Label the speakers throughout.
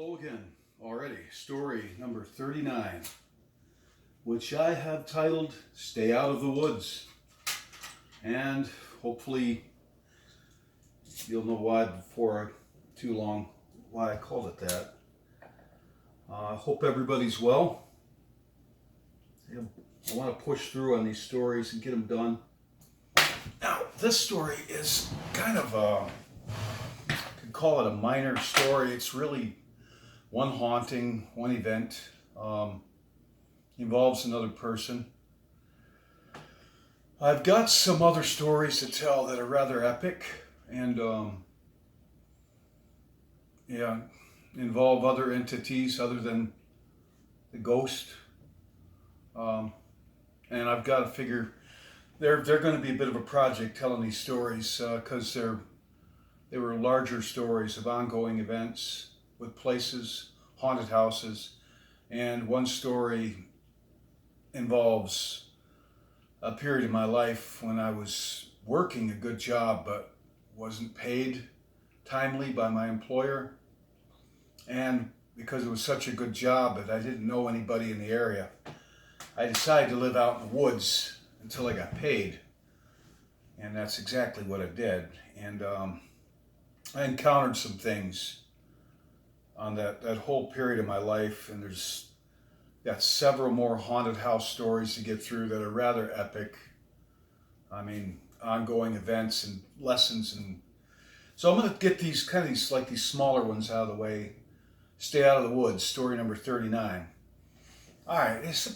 Speaker 1: Hello again, already. Story number 39, which I have titled Stay Out of the Woods. And hopefully you'll know why before too long, why I called it that. I hope everybody's well. I want to push through on these stories and get them done. Now, this story is kind of you could call it a minor story. It's really one haunting, one event, involves another person. I've got some other stories to tell that are rather epic and involve other entities other than the ghost. And I've got to figure they're going to be a bit of a project telling these stories because they were larger stories of ongoing events with places, haunted houses, and one story involves a period of my life when I was working a good job but wasn't paid timely by my employer, and because it was such a good job that I didn't know anybody in the area, I decided to live out in the woods until I got paid, and that's exactly what I did. And I encountered some things on that whole period of my life, and there's got several more haunted house stories to get through that are rather epic. I mean, ongoing events and lessons, and so I'm going to get these these smaller ones out of the way. Stay out of the woods, story number 39. All right, this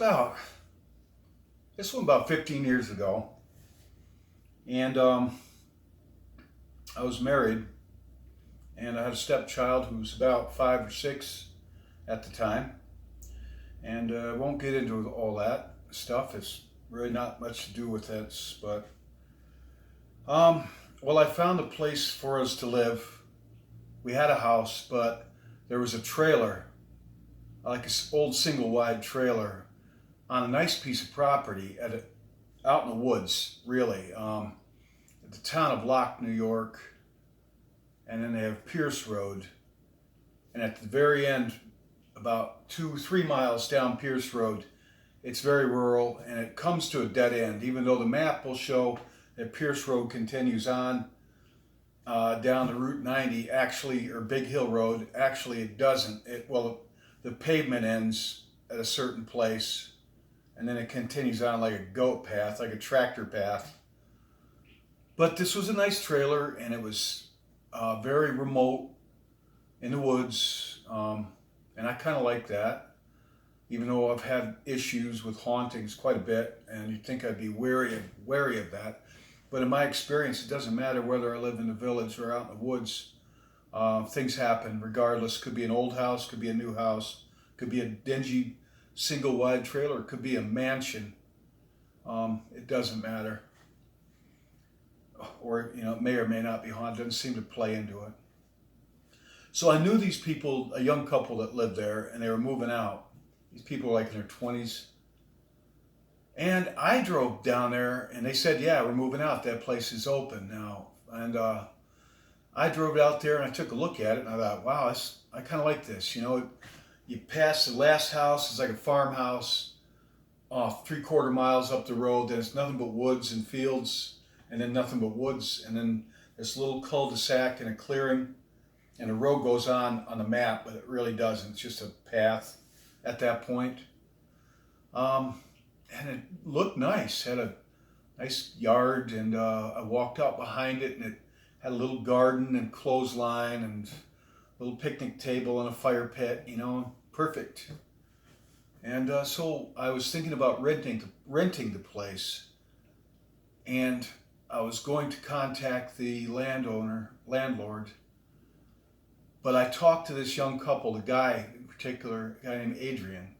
Speaker 1: one about 15 years ago, and I was married, and I had a stepchild who was about 5 or 6 at the time, and I won't get into all that stuff. It's really not much to do with this, but well, I found a place for us to live. We had a house, but there was a trailer, like an old single-wide trailer, on a nice piece of property out in the woods, really, at the town of Locke, New York. And then they have Pierce Road, and at the very end, about 2-3 miles down Pierce Road, it's very rural, and it comes to a dead end, even though the map will show that Pierce Road continues on down to Route 90, actually, or Big Hill Road. Actually, it doesn't. The pavement ends at a certain place, and then it continues on like a goat path, like a tractor path. But this was a nice trailer, and it was very remote in the woods, and I kind of like that, even though I've had issues with hauntings quite a bit, and you'd think I'd be wary of that. But in my experience, it doesn't matter whether I live in the village or out in the woods. Things happen regardless. Could be an old house, could be a new house, could be a dingy single-wide trailer, it could be a mansion. It doesn't matter. Or, it may or may not be haunted. It doesn't seem to play into it. So I knew these people, a young couple that lived there, and they were moving out. These people were like in their 20s. And I drove down there, and they said, yeah, we're moving out. That place is open now. And I drove out there, and I took a look at it, and I thought, wow, I kind of like this. You pass the last house, it's like a farmhouse, 3/4 miles up the road. Then it's nothing but woods and fields, and then nothing but woods, and then this little cul-de-sac and a clearing, and a road goes on the map, but it really doesn't. It's just a path at that point. And it looked nice, had a nice yard, and I walked out behind it, and it had a little garden and clothesline and a little picnic table and a fire pit, perfect. And so I was thinking about renting the place, and I was going to contact the landlord, but I talked to this young couple, the guy in particular, a guy named Adrian.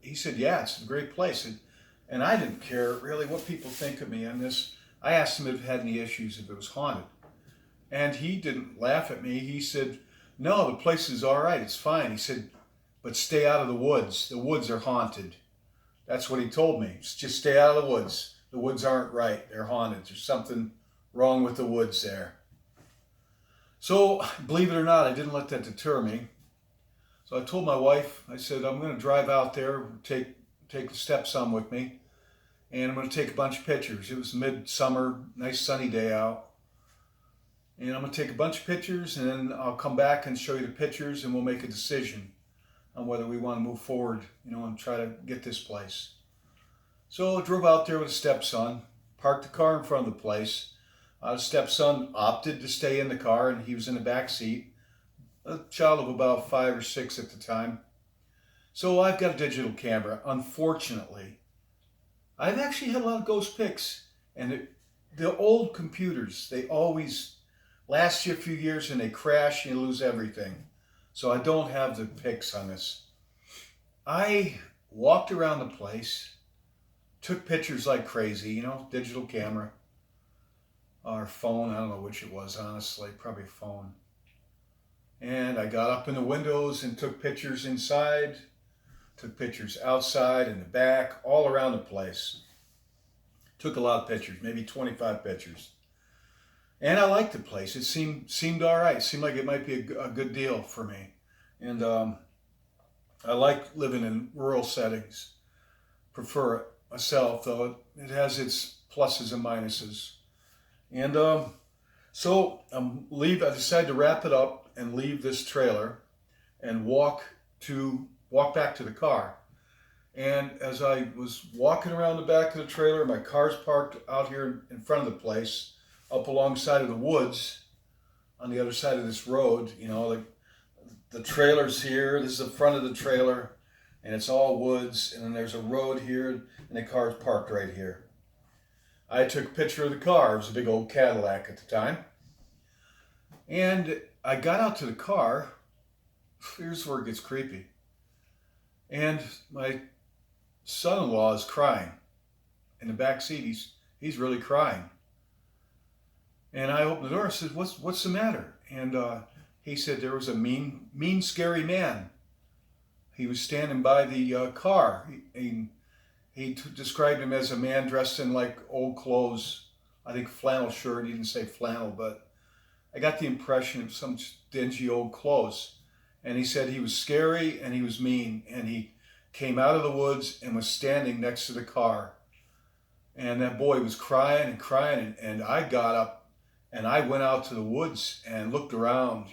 Speaker 1: He said, yeah, it's a great place. And I didn't care really what people think of me on this. I asked him if it had any issues, if it was haunted. And he didn't laugh at me. He said, no, the place is all right, it's fine. He said, but stay out of the woods. The woods are haunted. That's what he told me. Just stay out of the woods. The woods aren't right. They're haunted. There's something wrong with the woods there. So, believe it or not, I didn't let that deter me. So I told my wife, I said, I'm going to drive out there, take the stepson with me, and I'm going to take a bunch of pictures. It was midsummer, nice sunny day out. And I'm going to take a bunch of pictures, and then I'll come back and show you the pictures, and we'll make a decision on whether we want to move forward, and try to get this place. So I drove out there with a stepson, parked the car in front of the place. The stepson opted to stay in the car, and he was in the back seat, a child of about 5 or 6 at the time. So I've got a digital camera. Unfortunately, I've actually had a lot of ghost pics, and the old computers, they always last you a few years and they crash and you lose everything. So I don't have the pics on this. I walked around the place, took pictures like crazy, digital camera or phone. I don't know which it was, honestly, probably a phone. And I got up in the windows and took pictures inside, took pictures outside, in the back, all around the place. Took a lot of pictures, maybe 25 pictures. And I liked the place. It seemed all right. It seemed like it might be a good deal for me. And I like living in rural settings. Prefer it myself, though it has its pluses and minuses. And so I decided to wrap it up and leave this trailer and walk back to the car. And as I was walking around the back of the trailer, my car's parked out here in front of the place, up alongside of the woods on the other side of this road. The trailer's here. This is the front of the trailer, and it's all woods. And then there's a road here, and the car's parked right here. I took a picture of the car. It was a big old Cadillac at the time. And I got out to the car. Here's where it gets creepy. And my son-in-law is crying in the back seat. He's really crying. And I opened the door and said, what's the matter? And he said there was a mean, scary man. He was standing by the car. He described him as a man dressed in like old clothes. I think flannel shirt. He didn't say flannel, but I got the impression of some dingy old clothes. And he said he was scary and he was mean. And he came out of the woods and was standing next to the car. And that boy was crying and crying. And I got up and I went out to the woods and looked around,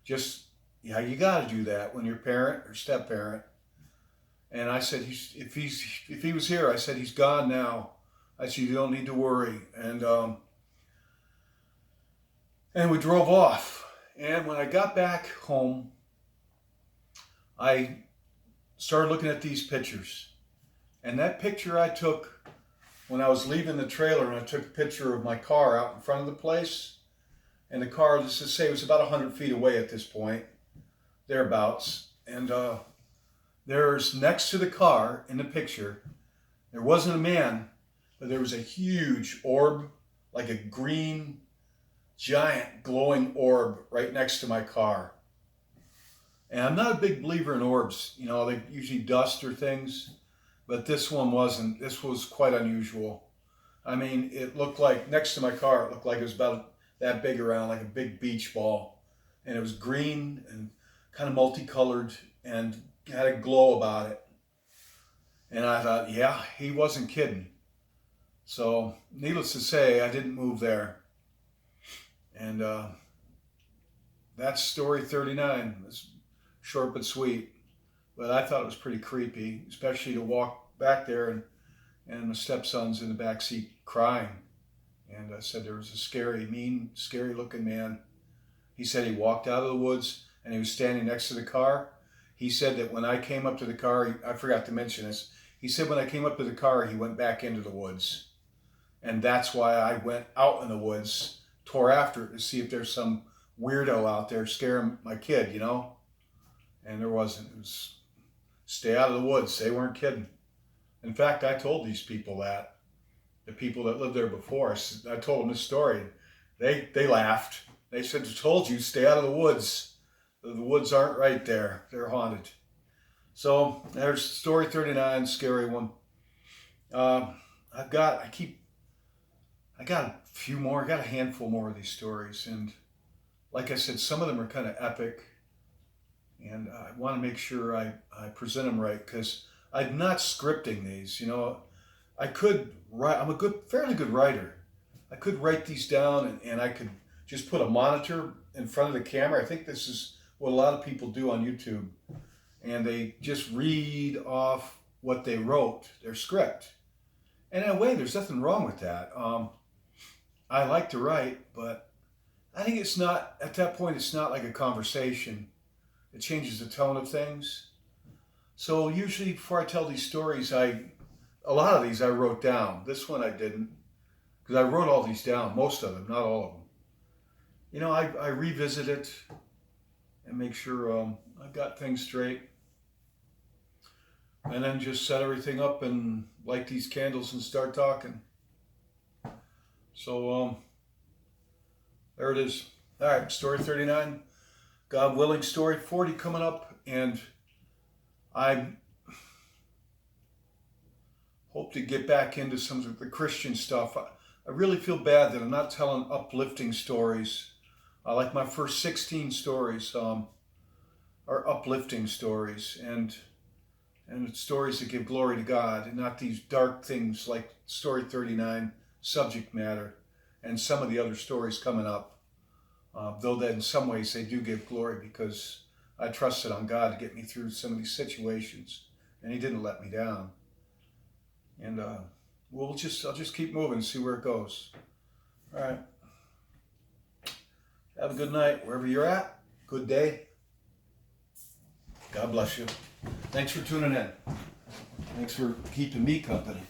Speaker 1: just, you got to do that when you're parent or step parent. And I said, if he was here, I said, he's gone now. I said, you don't need to worry. And we drove off. And when I got back home, I started looking at these pictures. And that picture I took when I was leaving the trailer, and I took a picture of my car out in front of the place. And the car, let's just say, was about 100 feet away at this point, thereabouts. And there's next to the car in the picture, there wasn't a man, but there was a huge orb, like a green, giant, glowing orb right next to my car. And I'm not a big believer in orbs. They usually dust or things. But this one wasn't. This was quite unusual. I mean, it looked like, next to my car, it looked like it was about that big around, like a big beach ball. And it was green and kind of multicolored and had a glow about it. And I thought, yeah, he wasn't kidding. So, needless to say, I didn't move there. And that's story 39. It's short but sweet. But I thought it was pretty creepy, especially to walk back there and my stepson's in the back seat crying. And I said there was a scary, mean, scary looking man. He said he walked out of the woods and he was standing next to the car. He said that when I came up to the car, I forgot to mention this, he said when I came up to the car, he went back into the woods. And that's why I went out in the woods, tore after it to see if there's some weirdo out there scaring my kid, And there wasn't. It was, stay out of the woods. They weren't kidding. In fact, I told these people that. The people that lived there before. I told them this story. They laughed. They said, I told you, stay out of the woods. The woods aren't right there. They're haunted. So there's story 39, scary one. I got a few more. I got a handful more of these stories. And like I said, some of them are kind of epic, and I want to make sure I present them right because I'm not scripting these. You know, I could write. I'm a fairly good writer. I could write these down and I could just put a monitor in front of the camera. I think this is what a lot of people do on YouTube, and they just read off what they wrote, their script. And in a way, there's nothing wrong with that. I like to write, but I think it's not, at that point, it's not like a conversation. It changes the tone of things. So usually before I tell these stories, a lot of these I wrote down. This one I didn't, because I wrote all these down, most of them, not all of them. You know, I revisit it and make sure I've got things straight. And then just set everything up and light these candles and start talking. So there it is. All right, story 39. God willing, story 40 coming up, and I hope to get back into some of the Christian stuff. I really feel bad that I'm not telling uplifting stories. Like my first 16 stories are uplifting stories and stories that give glory to God, and not these dark things like story 39, subject matter, and some of the other stories coming up. Though that in some ways they do give glory because I trusted on God to get me through some of these situations, and He didn't let me down. And I'll just keep moving and see where it goes. All right. Have a good night wherever you're at. Good day. God bless you. Thanks for tuning in. Thanks for keeping me company.